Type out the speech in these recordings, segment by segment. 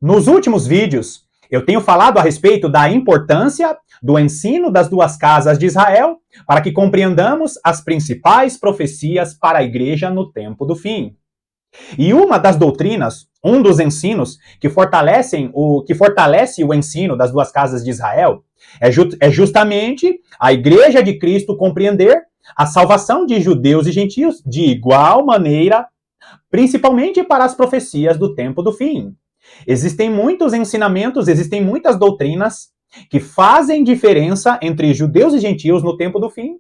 Nos últimos vídeos, eu tenho falado a respeito da importância do ensino das duas casas de Israel para que compreendamos as principais profecias para a igreja no tempo do fim. E uma das doutrinas, um dos ensinos que fortalece o ensino das duas casas de Israel é justamente a igreja de Cristo compreender a salvação de judeus e gentios de igual maneira, principalmente para as profecias do tempo do fim. Existem muitos ensinamentos, existem muitas doutrinas que fazem diferença entre judeus e gentios no tempo do fim,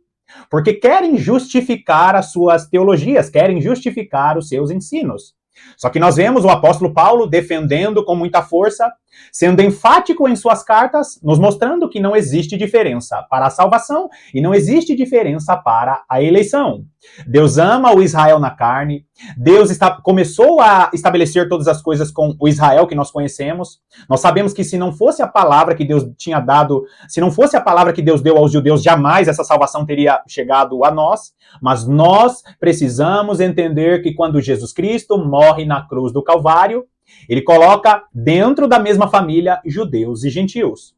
porque querem justificar as suas teologias, querem justificar os seus ensinos. Só que nós vemos o apóstolo Paulo defendendo com muita força, sendo enfático em suas cartas, nos mostrando que não existe diferença para a salvação e não existe diferença para a eleição. Deus ama o Israel na carne, Deus começou a estabelecer todas as coisas com o Israel que nós conhecemos. Nós sabemos que se não fosse a palavra que Deus tinha dado, se não fosse a palavra que Deus deu aos judeus, jamais essa salvação teria chegado a nós. Mas nós precisamos entender que quando Jesus Cristo morre na cruz do Calvário, ele coloca dentro da mesma família judeus e gentios.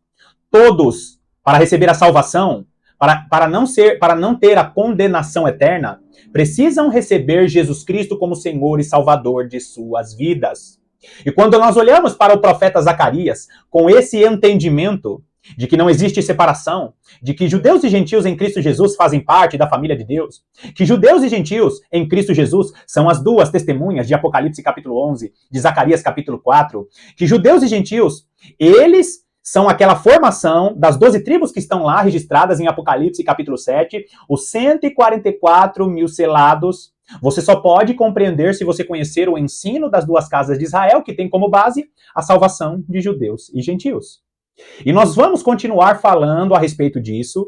Todos, para receber a salvação, para não ter a condenação eterna, precisam receber Jesus Cristo como Senhor e Salvador de suas vidas. E quando nós olhamos para o profeta Zacarias com esse entendimento de que não existe separação, de que judeus e gentios em Cristo Jesus fazem parte da família de Deus, que judeus e gentios em Cristo Jesus são as duas testemunhas de Apocalipse capítulo 11, de Zacarias capítulo 4, que judeus e gentios, eles são aquela formação das 12 tribos que estão lá registradas em Apocalipse capítulo 7, os 144 mil selados. Você só pode compreender se você conhecer o ensino das duas casas de Israel, que tem como base a salvação de judeus e gentios. E nós vamos continuar falando a respeito disso,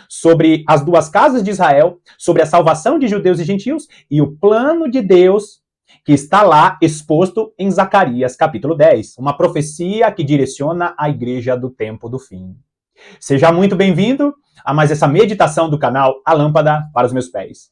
sobre as duas casas de Israel, sobre a salvação de judeus e gentios e o plano de Deus que está lá exposto em Zacarias capítulo 10, uma profecia que direciona a igreja do tempo do fim. Seja muito bem-vindo a mais essa meditação do canal A Lâmpada para os Meus Pés.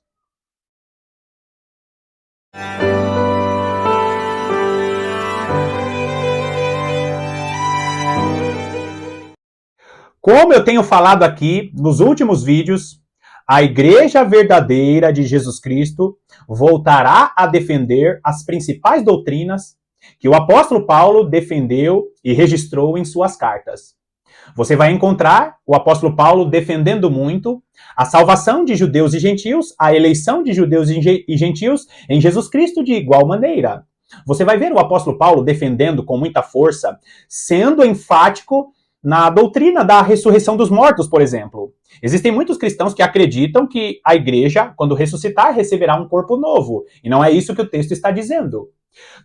Como eu tenho falado aqui nos últimos vídeos, a igreja verdadeira de Jesus Cristo voltará a defender as principais doutrinas que o apóstolo Paulo defendeu e registrou em suas cartas. Você vai encontrar o apóstolo Paulo defendendo muito a salvação de judeus e gentios, a eleição de judeus e gentios em Jesus Cristo de igual maneira. Você vai ver o apóstolo Paulo defendendo com muita força, sendo enfático na doutrina da ressurreição dos mortos, por exemplo. Existem muitos cristãos que acreditam que a igreja, quando ressuscitar, receberá um corpo novo. E não é isso que o texto está dizendo.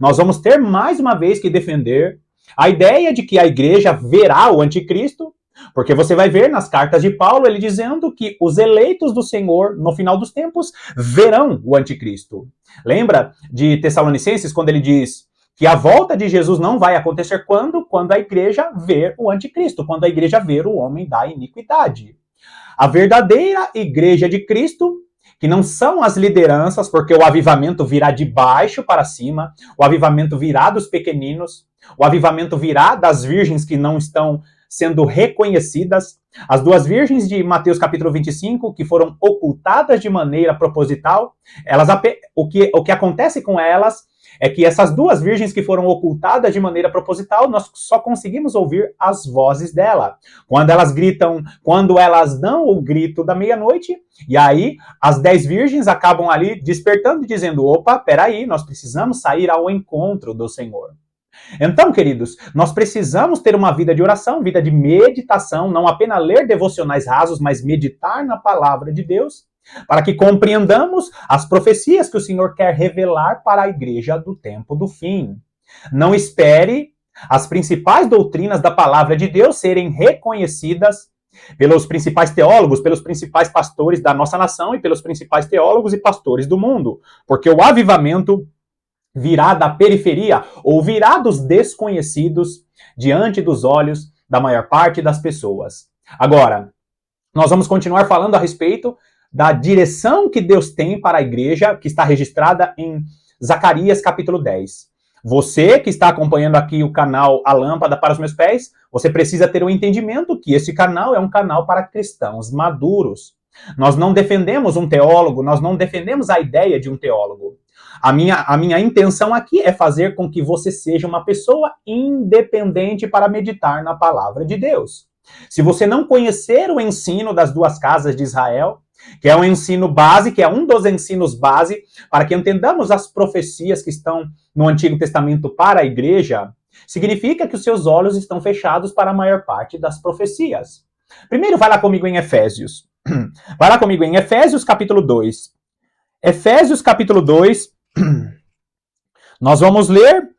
Nós vamos ter mais uma vez que defender a ideia de que a igreja verá o anticristo, porque você vai ver nas cartas de Paulo ele dizendo que os eleitos do Senhor, no final dos tempos, verão o anticristo. Lembra de Tessalonicenses, quando ele diz que a volta de Jesus não vai acontecer quando a igreja ver o anticristo, quando a igreja ver o homem da iniquidade. A verdadeira igreja de Cristo, que não são as lideranças, porque o avivamento virá de baixo para cima, o avivamento virá dos pequeninos, o avivamento virá das virgens que não estão sendo reconhecidas. As duas virgens de Mateus capítulo 25, que foram ocultadas de maneira proposital, o que acontece com elas é que essas duas virgens que foram ocultadas de maneira proposital, nós só conseguimos ouvir as vozes dela. Quando elas gritam, quando elas dão o grito da meia-noite, e aí as 10 virgens acabam ali despertando e dizendo, opa, peraí, nós precisamos sair ao encontro do Senhor. Então, queridos, nós precisamos ter uma vida de oração, vida de meditação, não apenas ler devocionais rasos, mas meditar na palavra de Deus, para que compreendamos as profecias que o Senhor quer revelar para a igreja do tempo do fim. Não espere as principais doutrinas da palavra de Deus serem reconhecidas pelos principais teólogos, pelos principais pastores da nossa nação e pelos principais teólogos e pastores do mundo, porque o avivamento virá da periferia ou virá dos desconhecidos diante dos olhos da maior parte das pessoas. Agora, nós vamos continuar falando a respeito da direção que Deus tem para a igreja, que está registrada em Zacarias capítulo 10. Você que está acompanhando aqui o canal A Lâmpada para os Meus Pés, você precisa ter o entendimento que esse canal é um canal para cristãos maduros. Nós não defendemos um teólogo, nós não defendemos a ideia de um teólogo. A minha intenção aqui é fazer com que você seja uma pessoa independente para meditar na palavra de Deus. Se você não conhecer o ensino das duas casas de Israel, que é um ensino base, que é um dos ensinos base, para que entendamos as profecias que estão no Antigo Testamento para a igreja, significa que os seus olhos estão fechados para a maior parte das profecias. Primeiro, vai lá comigo em Efésios. Vai lá comigo em Efésios capítulo 2. Efésios capítulo 2, nós vamos ler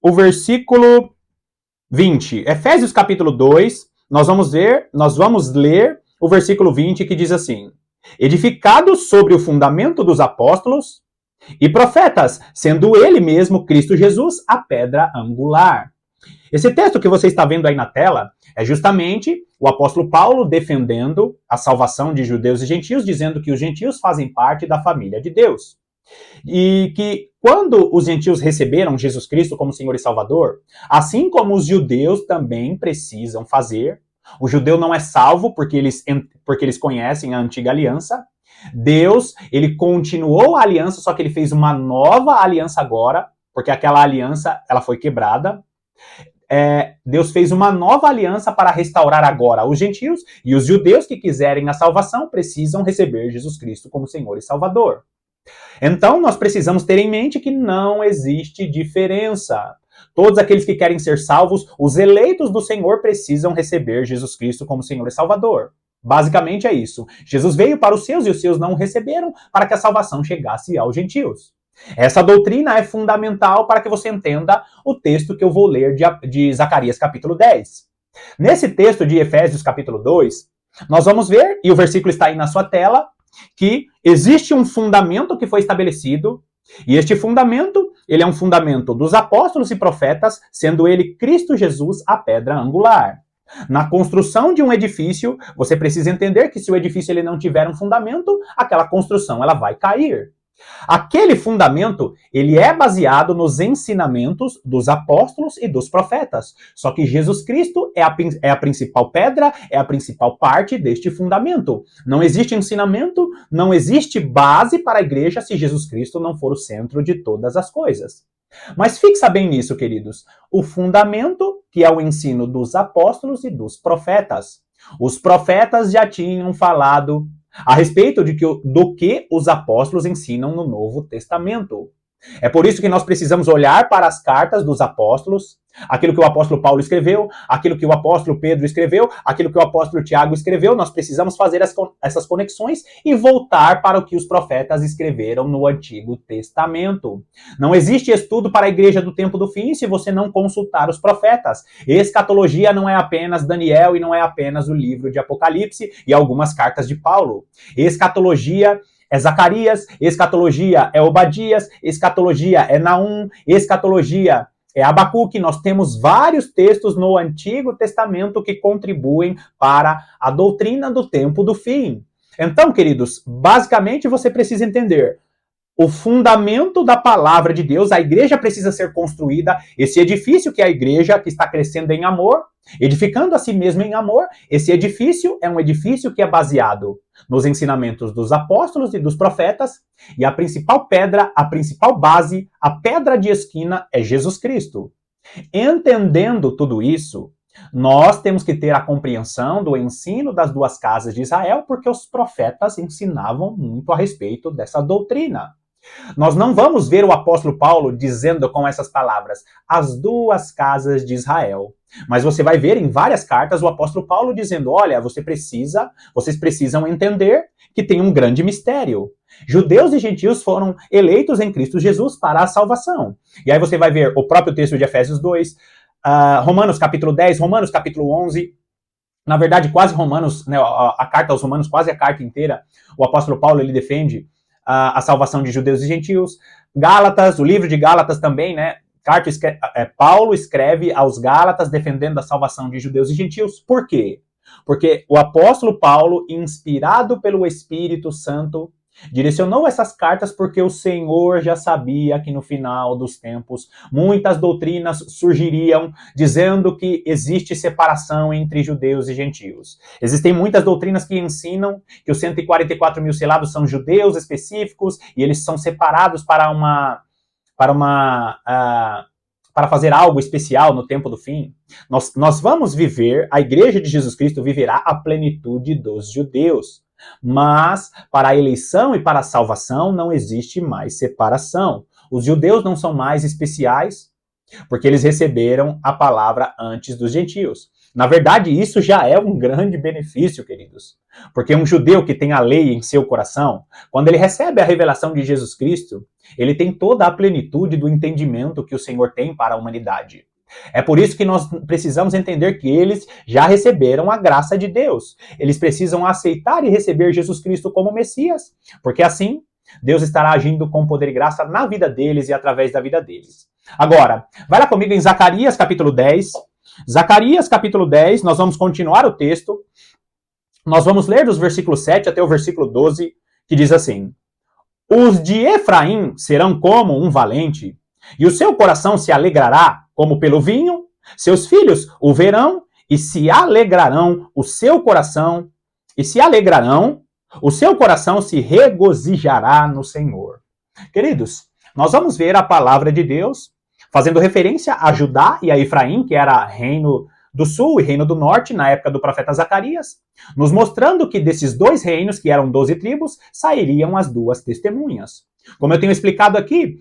o versículo 20. Efésios capítulo 2, nós vamos ler o versículo 20, que diz assim: edificados sobre o fundamento dos apóstolos e profetas, sendo ele mesmo, Cristo Jesus, a pedra angular. Esse texto que você está vendo aí na tela é justamente o apóstolo Paulo defendendo a salvação de judeus e gentios, dizendo que os gentios fazem parte da família de Deus. E que quando os gentios receberam Jesus Cristo como Senhor e Salvador, assim como os judeus também precisam fazer, o judeu não é salvo porque eles conhecem a antiga aliança. Deus, ele continuou a aliança, só que ele fez uma nova aliança agora, porque aquela aliança ela foi quebrada. Deus fez uma nova aliança para restaurar agora os gentios, e os judeus que quiserem a salvação precisam receber Jesus Cristo como Senhor e Salvador. Então, nós precisamos ter em mente que não existe diferença. Todos aqueles que querem ser salvos, os eleitos do Senhor, precisam receber Jesus Cristo como Senhor e Salvador. Basicamente é isso. Jesus veio para os seus e os seus não o receberam para que a salvação chegasse aos gentios. Essa doutrina é fundamental para que você entenda o texto que eu vou ler de Zacarias capítulo 10. Nesse texto de Efésios capítulo 2, nós vamos ver, e o versículo está aí na sua tela, que existe um fundamento que foi estabelecido, e este fundamento, ele é um fundamento dos apóstolos e profetas, sendo ele Cristo Jesus a pedra angular. Na construção de um edifício, você precisa entender que se o edifício ele não tiver um fundamento, aquela construção ela vai cair. Aquele fundamento, ele é baseado nos ensinamentos dos apóstolos e dos profetas. Só que Jesus Cristo é a principal pedra, é a principal parte deste fundamento. Não existe ensinamento, não existe base para a igreja se Jesus Cristo não for o centro de todas as coisas. Mas fixa bem nisso, queridos. O fundamento, que é o ensino dos apóstolos e dos profetas. Os profetas já tinham falado a respeito do que os apóstolos ensinam no Novo Testamento. É por isso que nós precisamos olhar para as cartas dos apóstolos, aquilo que o apóstolo Paulo escreveu, aquilo que o apóstolo Pedro escreveu, aquilo que o apóstolo Tiago escreveu. Nós precisamos fazer essas conexões e voltar para o que os profetas escreveram no Antigo Testamento. Não existe estudo para a igreja do tempo do fim se você não consultar os profetas. Escatologia não é apenas Daniel e não é apenas o livro de Apocalipse e algumas cartas de Paulo. Escatologia é Zacarias, escatologia é Obadias, escatologia é Naum, escatologia é Abacuque. Nós temos vários textos no Antigo Testamento que contribuem para a doutrina do tempo do fim. Então, queridos, basicamente você precisa entender o fundamento da palavra de Deus. A igreja precisa ser construída, esse edifício que é a igreja, que está crescendo em amor, edificando a si mesmo em amor. Esse edifício é um edifício que é baseado nos ensinamentos dos apóstolos e dos profetas, e a principal pedra, a principal base, a pedra de esquina é Jesus Cristo. Entendendo tudo isso, nós temos que ter a compreensão do ensino das duas casas de Israel, porque os profetas ensinavam muito a respeito dessa doutrina. Nós não vamos ver o apóstolo Paulo dizendo com essas palavras, as duas casas de Israel. Mas você vai ver em várias cartas o apóstolo Paulo dizendo, olha, vocês precisam entender que tem um grande mistério. Judeus e gentios foram eleitos em Cristo Jesus para a salvação. E aí você vai ver o próprio texto de Efésios 2, Romanos capítulo 10, Romanos capítulo 11, na verdade quase Romanos, né, a carta aos Romanos, quase a carta inteira, o apóstolo Paulo ele defende a salvação de judeus e gentios. Gálatas, o livro de Gálatas também, né? Paulo escreve aos Gálatas defendendo a salvação de judeus e gentios. Por quê? Porque o apóstolo Paulo, inspirado pelo Espírito Santo, direcionou essas cartas porque o Senhor já sabia que no final dos tempos muitas doutrinas surgiriam dizendo que existe separação entre judeus e gentios. Existem muitas doutrinas que ensinam que os 144 mil selados são judeus específicos e eles são separados para fazer algo especial no tempo do fim. Nós vamos viver, a Igreja de Jesus Cristo viverá a plenitude dos judeus. Mas para a eleição e para a salvação não existe mais separação. Os judeus não são mais especiais porque eles receberam a palavra antes dos gentios. Na verdade, isso já é um grande benefício, queridos. Porque um judeu que tem a lei em seu coração, quando ele recebe a revelação de Jesus Cristo, ele tem toda a plenitude do entendimento que o Senhor tem para a humanidade. É por isso que nós precisamos entender que eles já receberam a graça de Deus. Eles precisam aceitar e receber Jesus Cristo como Messias, porque assim Deus estará agindo com poder e graça na vida deles e através da vida deles. Agora, vai lá comigo em Zacarias capítulo 10. Zacarias capítulo 10, nós vamos continuar o texto. Nós vamos ler dos versículos 7 até o versículo 12, que diz assim: Os de Efraim serão como um valente, e o seu coração se alegrará como pelo vinho, seus filhos o verão e se alegrarão o seu coração, o seu coração se regozijará no Senhor. Queridos, nós vamos ver a palavra de Deus fazendo referência a Judá e a Efraim, que era reino do sul e reino do norte, na época do profeta Zacarias, nos mostrando que desses dois reinos, que eram 12 tribos, sairiam as duas testemunhas. Como eu tenho explicado aqui,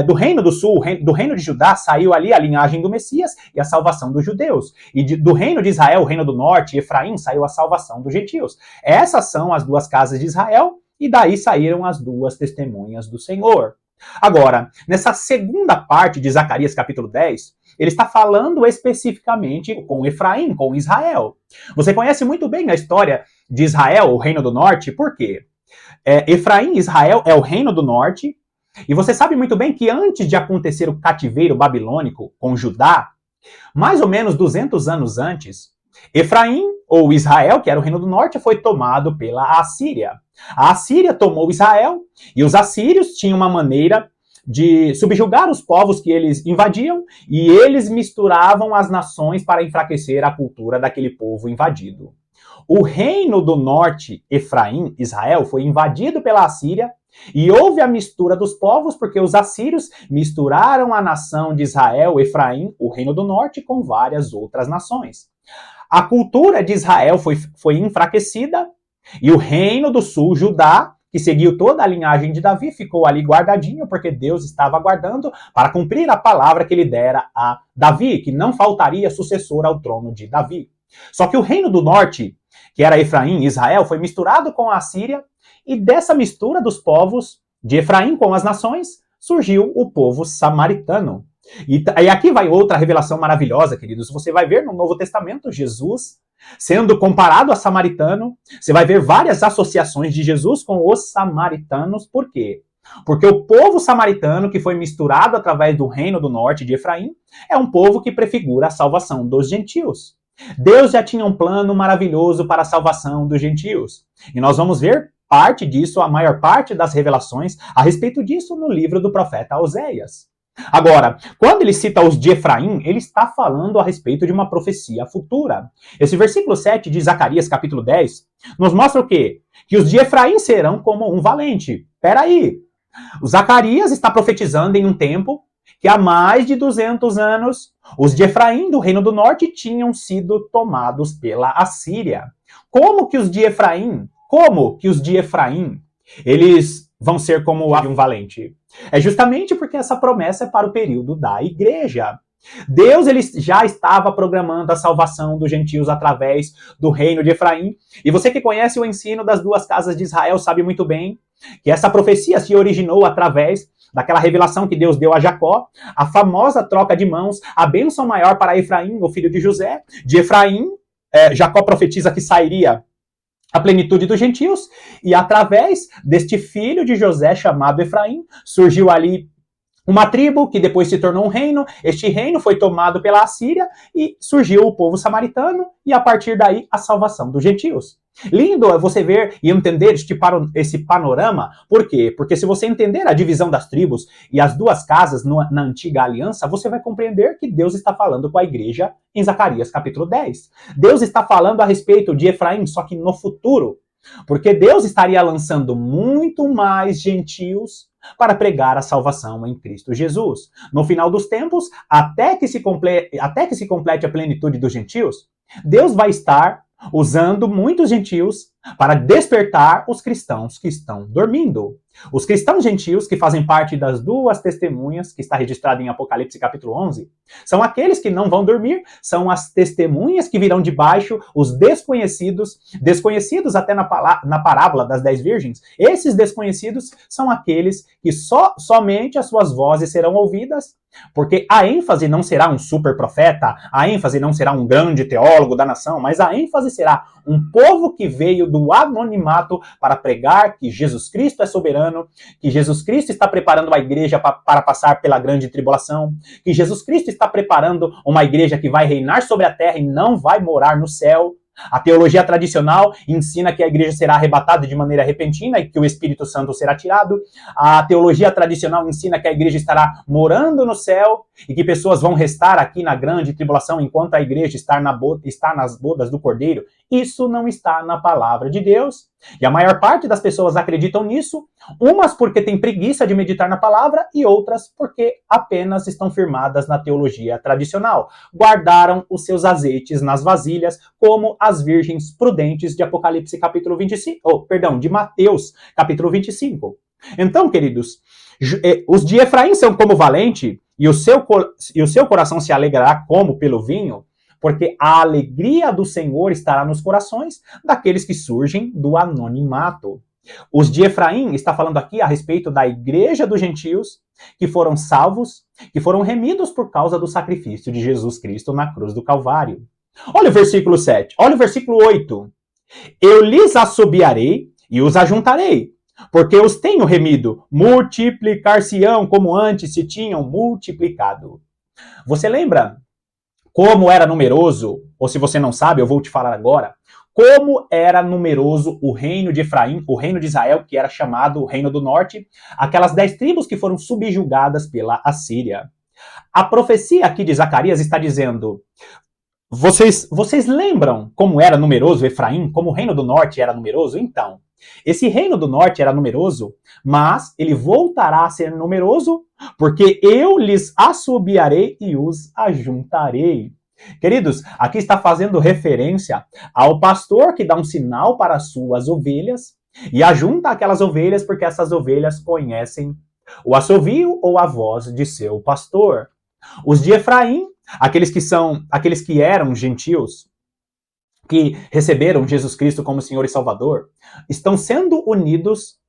do reino do sul, do reino de Judá, saiu ali a linhagem do Messias e a salvação dos judeus. E do reino de Israel, o reino do norte, Efraim, saiu a salvação dos gentios. Essas são as duas casas de Israel, e daí saíram as duas testemunhas do Senhor. Agora, nessa segunda parte de Zacarias capítulo 10, ele está falando especificamente com Efraim, com Israel. Você conhece muito bem a história de Israel, o reino do norte, por quê? Efraim, Israel, é o reino do norte, e você sabe muito bem que antes de acontecer o cativeiro babilônico com Judá, mais ou menos 200 anos antes, Efraim, ou Israel, que era o reino do norte, foi tomado pela Assíria. A Assíria tomou Israel, e os assírios tinham uma maneira de subjugar os povos que eles invadiam, e eles misturavam as nações para enfraquecer a cultura daquele povo invadido. O reino do norte, Efraim, Israel, foi invadido pela Assíria, e houve a mistura dos povos, porque os assírios misturaram a nação de Israel, Efraim, o reino do norte, com várias outras nações. A cultura de Israel foi enfraquecida, e o reino do sul, Judá, que seguiu toda a linhagem de Davi, ficou ali guardadinho, porque Deus estava aguardando para cumprir a palavra que ele dera a Davi, que não faltaria sucessor ao trono de Davi. Só que o reino do norte, que era Efraim e Israel, foi misturado com a Assíria, e dessa mistura dos povos de Efraim com as nações, surgiu o povo samaritano. E aqui vai outra revelação maravilhosa, queridos. Você vai ver no Novo Testamento Jesus sendo comparado a samaritano. Você vai ver várias associações de Jesus com os samaritanos. Por quê? Porque o povo samaritano, que foi misturado através do reino do norte de Efraim, é um povo que prefigura a salvação dos gentios. Deus já tinha um plano maravilhoso para a salvação dos gentios. E nós vamos ver parte disso, a maior parte das revelações a respeito disso no livro do profeta Oséias. Agora, quando ele cita os de Efraim, ele está falando a respeito de uma profecia futura. Esse versículo 7 de Zacarias, capítulo 10, nos mostra o quê? Que os de Efraim serão como um valente. Peraí, o Zacarias está profetizando em um tempo que há mais de 200 anos, os de Efraim, do reino do norte, tinham sido tomados pela Assíria. Como que os de Efraim, eles vão ser como um valente? É justamente porque essa promessa é para o período da igreja. Deus ele já estava programando a salvação dos gentios através do reino de Efraim. E você que conhece o ensino das duas casas de Israel sabe muito bem que essa profecia se originou através daquela revelação que Deus deu a Jacó, a famosa troca de mãos, a bênção maior para Efraim, o filho de José. De Efraim, Jacó profetiza que sairia a plenitude dos gentios, e através deste filho de José chamado Efraim, surgiu ali Uma tribo que depois se tornou um reino, este reino foi tomado pela Assíria e surgiu o povo samaritano e a partir daí a salvação dos gentios. Lindo é você ver e entender esse panorama. Por quê? Porque se você entender a divisão das tribos e as duas casas na antiga aliança, você vai compreender que Deus está falando com a igreja em Zacarias capítulo 10. Deus está falando a respeito de Efraim, só que no futuro. Porque Deus estaria lançando muito mais gentios para pregar a salvação em Cristo Jesus. No final dos tempos, até que se complete a plenitude dos gentios, Deus vai estar usando muitos gentios para despertar os cristãos que estão dormindo. Os cristãos gentios, que fazem parte das duas testemunhas, que está registrado em Apocalipse capítulo 11, são aqueles que não vão dormir, são as testemunhas que virão de baixo, os desconhecidos até na parábola das 10 virgens. Esses desconhecidos são aqueles que somente as suas vozes serão ouvidas, porque a ênfase não será um super profeta, a ênfase não será um grande teólogo da nação, mas a ênfase será um povo que veio do anonimato para pregar que Jesus Cristo é soberano, que Jesus Cristo está preparando a igreja para passar pela grande tribulação, que Jesus Cristo está preparando uma igreja que vai reinar sobre a terra e não vai morar no céu. A teologia tradicional ensina que a igreja será arrebatada de maneira repentina e que o Espírito Santo será tirado. A teologia tradicional ensina que a igreja estará morando no céu e que pessoas vão restar aqui na grande tribulação enquanto a igreja está nas bodas do Cordeiro. Isso não está na palavra de Deus. E a maior parte das pessoas acreditam nisso, umas porque têm preguiça de meditar na palavra e outras porque apenas estão firmadas na teologia tradicional. Guardaram os seus azeites nas vasilhas, como as virgens prudentes de Apocalipse capítulo 25, de Mateus capítulo 25. Então, queridos, os de Efraim são como valente e o seu coração se alegrará como pelo vinho, porque a alegria do Senhor estará nos corações daqueles que surgem do anonimato. Os de Efraim está falando aqui a respeito da igreja dos gentios, que foram salvos, que foram remidos por causa do sacrifício de Jesus Cristo na cruz do Calvário. Olha o versículo 7, olha o versículo 8. Eu lhes assobiarei e os ajuntarei, porque os tenho remido, multiplicar-se-ão como antes se tinham multiplicado. Você lembra como era numeroso, ou se você não sabe, eu vou te falar agora, como era numeroso o reino de Efraim, o reino de Israel, que era chamado o Reino do Norte, aquelas 10 tribos que foram subjugadas pela Assíria. A profecia aqui de Zacarias está dizendo, vocês lembram como era numeroso Efraim, como o Reino do Norte era numeroso? Então, esse Reino do Norte era numeroso, mas ele voltará a ser numeroso, porque eu lhes assobiarei e os ajuntarei. Queridos, aqui está fazendo referência ao pastor que dá um sinal para as suas ovelhas e ajunta aquelas ovelhas porque essas ovelhas conhecem o assovio ou a voz de seu pastor. Os de Efraim, aqueles que eram gentios, que receberam Jesus Cristo como Senhor e Salvador, estão sendo unidos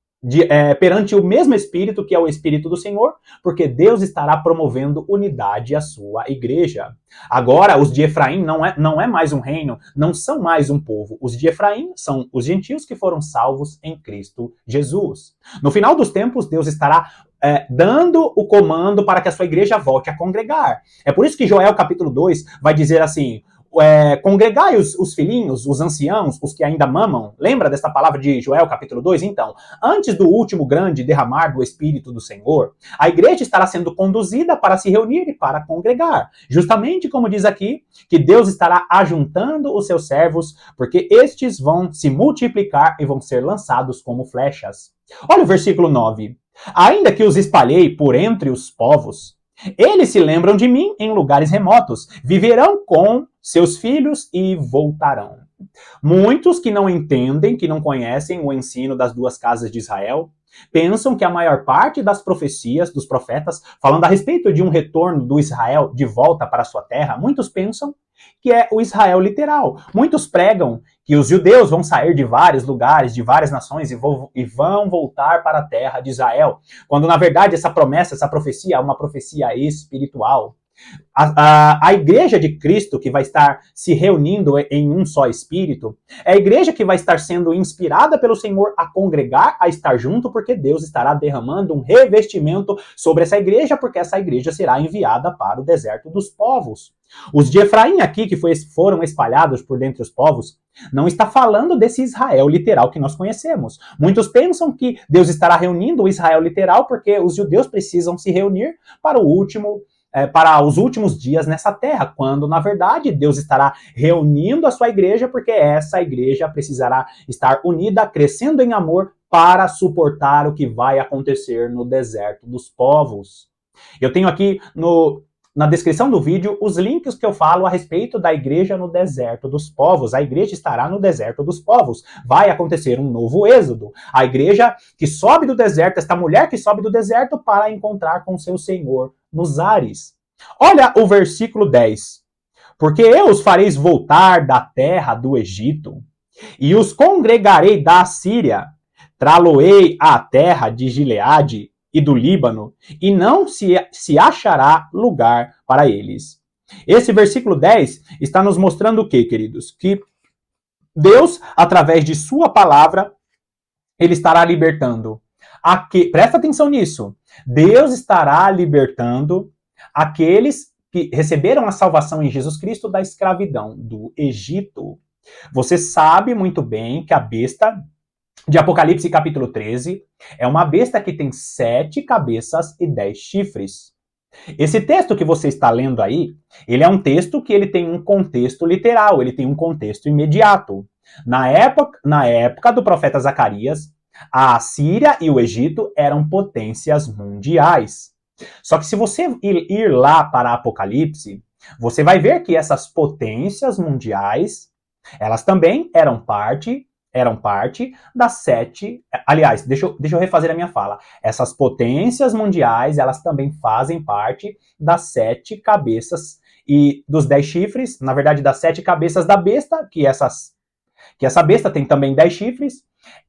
perante o mesmo Espírito, que é o Espírito do Senhor, porque Deus estará promovendo unidade à sua igreja. Agora, os de Efraim não é mais um reino, não são mais um povo. Os de Efraim são os gentios que foram salvos em Cristo Jesus. No final dos tempos, Deus estará dando o comando para que a sua igreja volte a congregar. É por isso que Joel capítulo 2 vai dizer assim, congregai os filhinhos, os anciãos, os que ainda mamam. Lembra dessa palavra de Joel capítulo 2? Então, antes do último grande derramar do Espírito do Senhor, a igreja estará sendo conduzida para se reunir e para congregar. Justamente como diz aqui, que Deus estará ajuntando os seus servos, porque estes vão se multiplicar e vão ser lançados como flechas. Olha o versículo 9. Ainda que os espalhei por entre os povos, eles se lembram de mim em lugares remotos, viverão com seus filhos e voltarão. Muitos que não entendem, que não conhecem o ensino das duas casas de Israel, pensam que a maior parte das profecias dos profetas, falando a respeito de um retorno do Israel de volta para a sua terra, muitos pensam que é o Israel literal. Muitos pregam que os judeus vão sair de vários lugares, de várias nações e vão voltar para a terra de Israel, quando na verdade essa promessa, essa profecia é uma profecia espiritual. A igreja de Cristo, que vai estar se reunindo em um só espírito, é a igreja que vai estar sendo inspirada pelo Senhor a congregar, a estar junto, porque Deus estará derramando um revestimento sobre essa igreja, porque essa igreja será enviada para o deserto dos povos. Os de Efraim aqui, que foram espalhados por dentre os povos, não está falando desse Israel literal que nós conhecemos. Muitos pensam que Deus estará reunindo o Israel literal porque os judeus precisam se reunir para os últimos dias nessa terra, quando, na verdade, Deus estará reunindo a sua igreja, porque essa igreja precisará estar unida, crescendo em amor, para suportar o que vai acontecer no deserto dos povos. Eu tenho aqui na descrição do vídeo os links que eu falo a respeito da igreja no deserto dos povos. A igreja estará no deserto dos povos. Vai acontecer um novo êxodo. A igreja que sobe do deserto, esta mulher que sobe do deserto para encontrar com seu Senhor nos ares. Olha o versículo 10. Porque eu os fareis voltar da terra do Egito, e os congregarei da Assíria, trá-lo-ei à terra de Gileade e do Líbano, e não se achará lugar para eles. Esse versículo 10 está nos mostrando o quê, queridos? Que Deus, através de sua palavra, ele estará libertando. Presta atenção nisso. Deus estará libertando aqueles que receberam a salvação em Jesus Cristo da escravidão do Egito. Você sabe muito bem que a besta de Apocalipse capítulo 13 é uma besta que tem 7 cabeças e 10 chifres. Esse texto que você está lendo aí, ele é um texto que ele tem um contexto literal, ele tem um contexto imediato. Na época do profeta Zacarias, a Assíria e o Egito eram potências mundiais. Só que se você ir lá para Apocalipse, você vai ver que essas potências mundiais, elas também eram parte das 7... Aliás, deixa eu refazer a minha fala. Essas potências mundiais, elas também fazem parte das 7 cabeças e dos 10 chifres, na verdade, das 7 cabeças da besta, que essa besta tem também 10 chifres.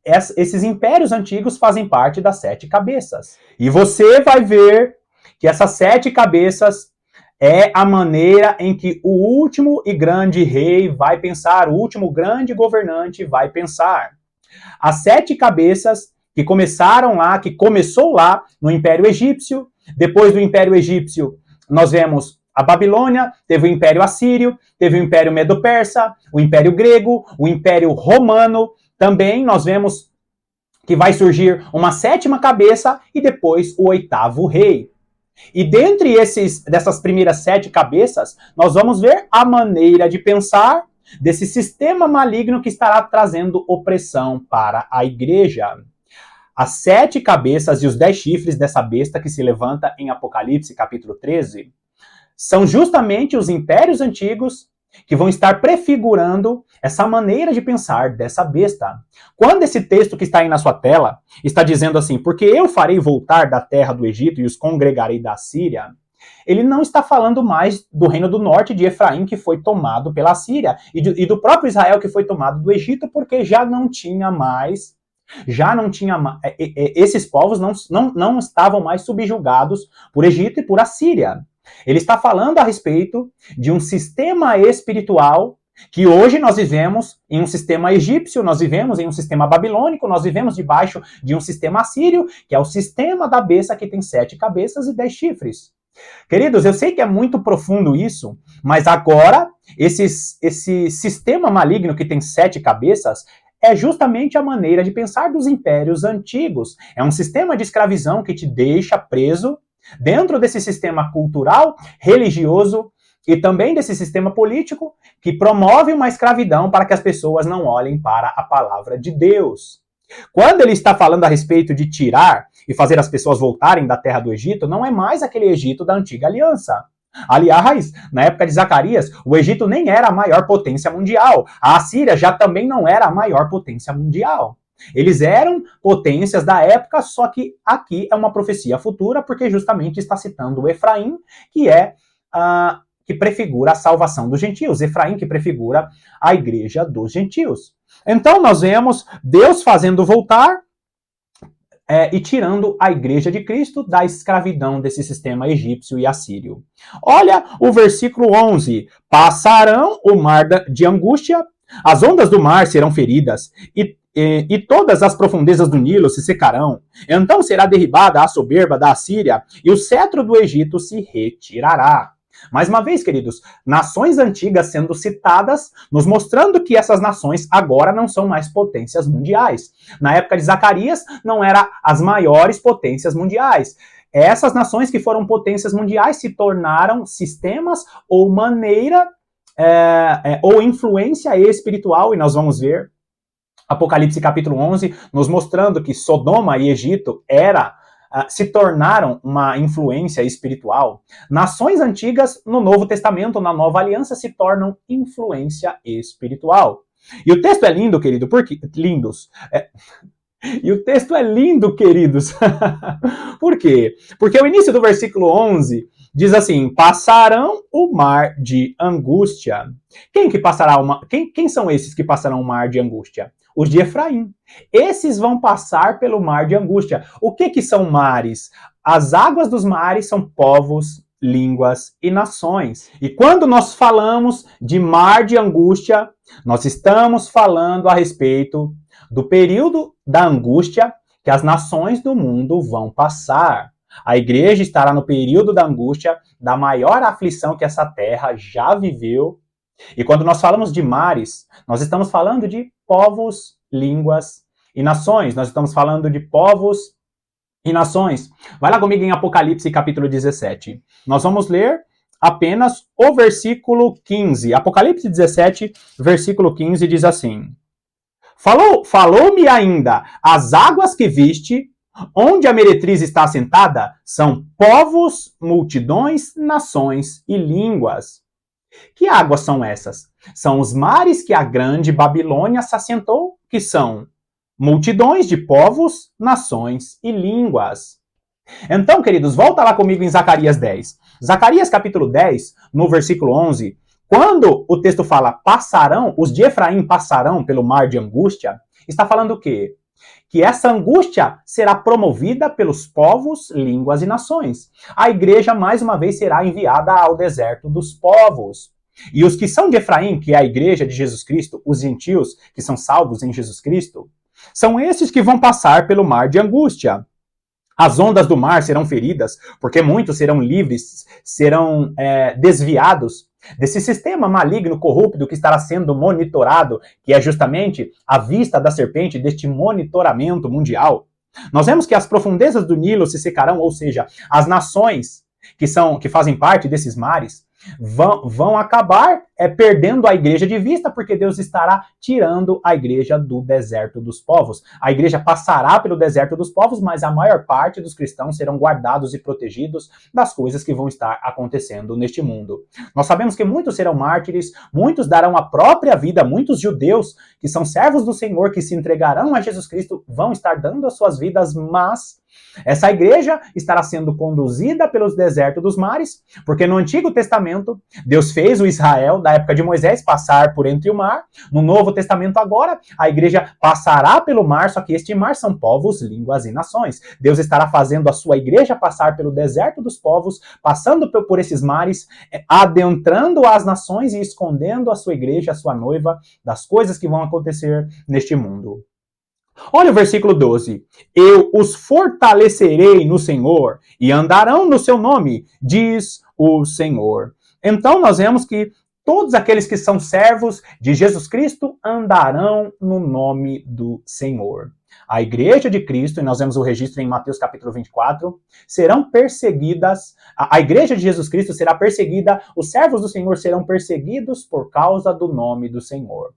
Esses impérios antigos fazem parte das 7 cabeças. E você vai ver que essas 7 cabeças é a maneira em que o último e grande rei vai pensar, o último grande governante vai pensar. As 7 cabeças que começou lá no Império Egípcio. Depois do Império Egípcio, nós vemos a Babilônia, teve o Império Assírio, teve o Império Medo-Persa, o Império Grego, o Império Romano. Também nós vemos que vai surgir uma 7ª cabeça e depois o 8º rei. E dentre dessas primeiras 7 cabeças, nós vamos ver a maneira de pensar desse sistema maligno que estará trazendo opressão para a igreja. As 7 cabeças e os 10 chifres dessa besta que se levanta em Apocalipse capítulo 13 são justamente os impérios antigos que vão estar prefigurando essa maneira de pensar dessa besta. Quando esse texto que está aí na sua tela está dizendo assim, porque eu farei voltar da terra do Egito e os congregarei da Síria, ele não está falando mais do reino do norte de Efraim que foi tomado pela Síria e do próprio Israel que foi tomado do Egito, porque esses povos não estavam mais subjugados por Egito e por Assíria. Ele está falando a respeito de um sistema espiritual que hoje nós vivemos em um sistema egípcio, nós vivemos em um sistema babilônico, nós vivemos debaixo de um sistema assírio, que é o sistema da besta que tem 7 cabeças e 10 chifres. Queridos, eu sei que é muito profundo isso, mas agora esse sistema maligno que tem 7 cabeças é justamente a maneira de pensar dos impérios antigos. É um sistema de escravidão que te deixa preso dentro desse sistema cultural, religioso e também desse sistema político que promove uma escravidão para que as pessoas não olhem para a palavra de Deus. Quando ele está falando a respeito de tirar e fazer as pessoas voltarem da terra do Egito, não é mais aquele Egito da antiga aliança. Aliás, na época de Zacarias, o Egito nem era a maior potência mundial. A Assíria já também não era a maior potência mundial. Eles eram potências da época, só que aqui é uma profecia futura, porque justamente está citando o Efraim, que prefigura a salvação dos gentios. Efraim que prefigura a igreja dos gentios. Então nós vemos Deus fazendo voltar e tirando a igreja de Cristo da escravidão desse sistema egípcio e assírio. Olha o versículo 11. Passarão o mar de angústia, as ondas do mar serão feridas, e todas as profundezas do Nilo se secarão. Então será derribada a soberba da Assíria, e o cetro do Egito se retirará. Mais uma vez, queridos, nações antigas sendo citadas, nos mostrando que essas nações agora não são mais potências mundiais. Na época de Zacarias, não eram as maiores potências mundiais. Essas nações que foram potências mundiais se tornaram sistemas ou maneira ou influência espiritual, e nós vamos ver Apocalipse capítulo 11 nos mostrando que Sodoma e Egito se tornaram uma influência espiritual. Nações antigas, no Novo Testamento, na Nova Aliança, se tornam influência espiritual. E o texto é lindo, querido, porque lindos. E o texto é lindo, queridos. Por quê? Porque o início do versículo 11 diz assim: passarão o mar de angústia. Quem são esses que passarão o mar de angústia? Os de Efraim. Esses vão passar pelo mar de angústia. O que são mares? As águas dos mares são povos, línguas e nações. E quando nós falamos de mar de angústia, nós estamos falando a respeito do período da angústia que as nações do mundo vão passar. A igreja estará no período da angústia, da maior aflição que essa terra já viveu. E quando nós falamos de mares, nós estamos falando de povos, línguas e nações. Nós estamos falando de povos e nações. Vai lá comigo em Apocalipse capítulo 17. Nós vamos ler apenas o versículo 15. Apocalipse 17, versículo 15 diz assim: Falou-me ainda, as águas que viste, onde a meretriz está assentada, são povos, multidões, nações e línguas. Que águas são essas? São os mares que a grande Babilônia se assentou, que são multidões de povos, nações e línguas. Então, queridos, volta lá comigo em Zacarias 10. Zacarias capítulo 10, no versículo 11, quando o texto fala os de Efraim passarão pelo mar de angústia, está falando o quê? Que essa angústia será promovida pelos povos, línguas e nações. A igreja, mais uma vez, será enviada ao deserto dos povos. E os que são de Efraim, que é a igreja de Jesus Cristo, os gentios, que são salvos em Jesus Cristo, são esses que vão passar pelo mar de angústia. As ondas do mar serão feridas, porque muitos serão livres, serão desviados desse sistema maligno, corrupto, que estará sendo monitorado, que é justamente a vista da serpente, deste monitoramento mundial. Nós vemos que as profundezas do Nilo se secarão, ou seja, as nações que fazem parte desses mares vão acabar perdendo a igreja de vista, porque Deus estará tirando a igreja do deserto dos povos. A igreja passará pelo deserto dos povos, mas a maior parte dos cristãos serão guardados e protegidos das coisas que vão estar acontecendo neste mundo. Nós sabemos que muitos serão mártires, muitos darão a própria vida, muitos judeus que são servos do Senhor, que se entregarão a Jesus Cristo, vão estar dando as suas vidas, mas essa igreja estará sendo conduzida pelos desertos dos mares, porque no Antigo Testamento, Deus fez o Israel, da época de Moisés, passar por entre o mar. No Novo Testamento agora, a igreja passará pelo mar, só que este mar são povos, línguas e nações. Deus estará fazendo a sua igreja passar pelo deserto dos povos, passando por esses mares, adentrando as nações e escondendo a sua igreja, a sua noiva, das coisas que vão acontecer neste mundo. Olha o versículo 12. Eu os fortalecerei no Senhor e andarão no seu nome, diz o Senhor. Então nós vemos que todos aqueles que são servos de Jesus Cristo andarão no nome do Senhor. A igreja de Cristo, e nós vemos o registro em Mateus capítulo 24, serão perseguidas, a igreja de Jesus Cristo será perseguida, os servos do Senhor serão perseguidos por causa do nome do Senhor.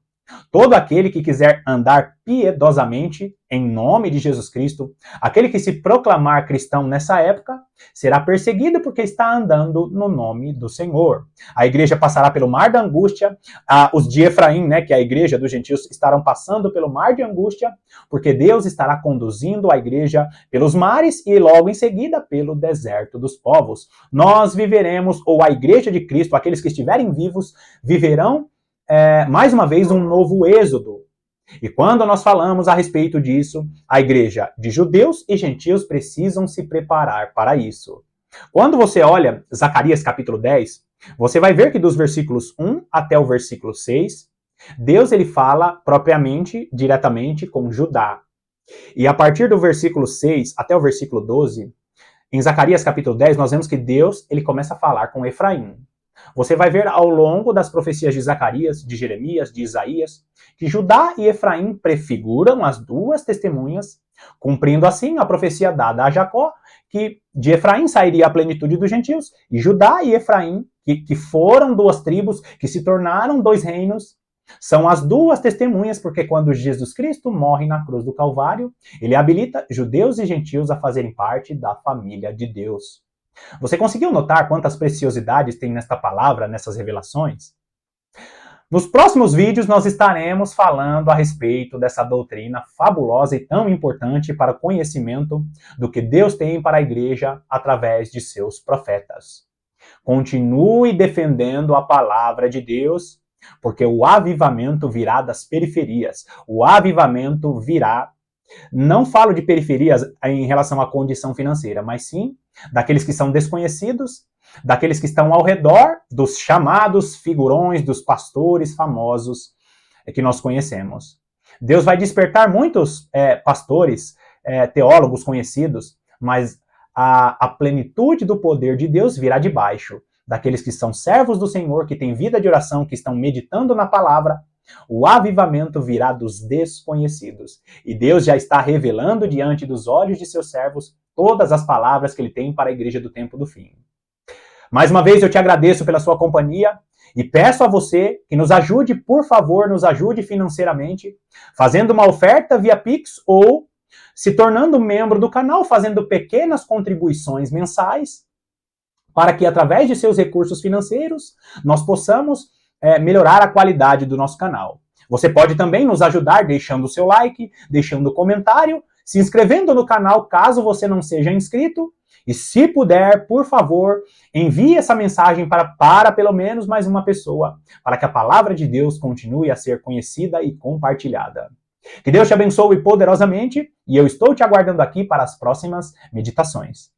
Todo aquele que quiser andar piedosamente em nome de Jesus Cristo, aquele que se proclamar cristão nessa época, será perseguido porque está andando no nome do Senhor. A igreja passará pelo mar da angústia, os de Efraim, que é a igreja dos gentios, estarão passando pelo mar de angústia, porque Deus estará conduzindo a igreja pelos mares e logo em seguida pelo deserto dos povos. Nós viveremos, ou a igreja de Cristo, aqueles que estiverem vivos, viverão mais uma vez um novo êxodo. E quando nós falamos a respeito disso, a igreja de judeus e gentios precisam se preparar para isso. Quando você olha Zacarias capítulo 10, você vai ver que dos versículos 1 até o versículo 6, Deus ele fala propriamente, diretamente com Judá. E a partir do versículo 6 até o versículo 12, em Zacarias capítulo 10, nós vemos que Deus ele começa a falar com Efraim. Você vai ver ao longo das profecias de Zacarias, de Jeremias, de Isaías, que Judá e Efraim prefiguram as duas testemunhas, cumprindo assim a profecia dada a Jacó, que de Efraim sairia a plenitude dos gentios, e Judá e Efraim, que foram duas tribos, que se tornaram dois reinos, são as duas testemunhas, porque quando Jesus Cristo morre na cruz do Calvário, ele habilita judeus e gentios a fazerem parte da família de Deus. Você conseguiu notar quantas preciosidades tem nesta palavra, nessas revelações? Nos próximos vídeos nós estaremos falando a respeito dessa doutrina fabulosa e tão importante para o conhecimento do que Deus tem para a igreja através de seus profetas. Continue defendendo a palavra de Deus, porque o avivamento virá das periferias. O avivamento virá, não falo de periferias em relação à condição financeira, mas sim daqueles que são desconhecidos, daqueles que estão ao redor dos chamados figurões, dos pastores famosos que nós conhecemos. Deus vai despertar muitos pastores, teólogos conhecidos, mas a plenitude do poder de Deus virá de baixo, daqueles que são servos do Senhor, que têm vida de oração, que estão meditando na palavra. O avivamento virá dos desconhecidos. E Deus já está revelando diante dos olhos de seus servos todas as palavras que ele tem para a igreja do tempo do fim. Mais uma vez eu te agradeço pela sua companhia e peço a você que nos ajude, por favor, nos ajude financeiramente, fazendo uma oferta via Pix ou se tornando membro do canal, fazendo pequenas contribuições mensais, para que através de seus recursos financeiros nós possamos melhorar a qualidade do nosso canal. Você pode também nos ajudar deixando o seu like, deixando o comentário, se inscrevendo no canal caso você não seja inscrito. E se puder, por favor, envie essa mensagem para pelo menos mais uma pessoa, para que a palavra de Deus continue a ser conhecida e compartilhada. Que Deus te abençoe poderosamente e eu estou te aguardando aqui para as próximas meditações.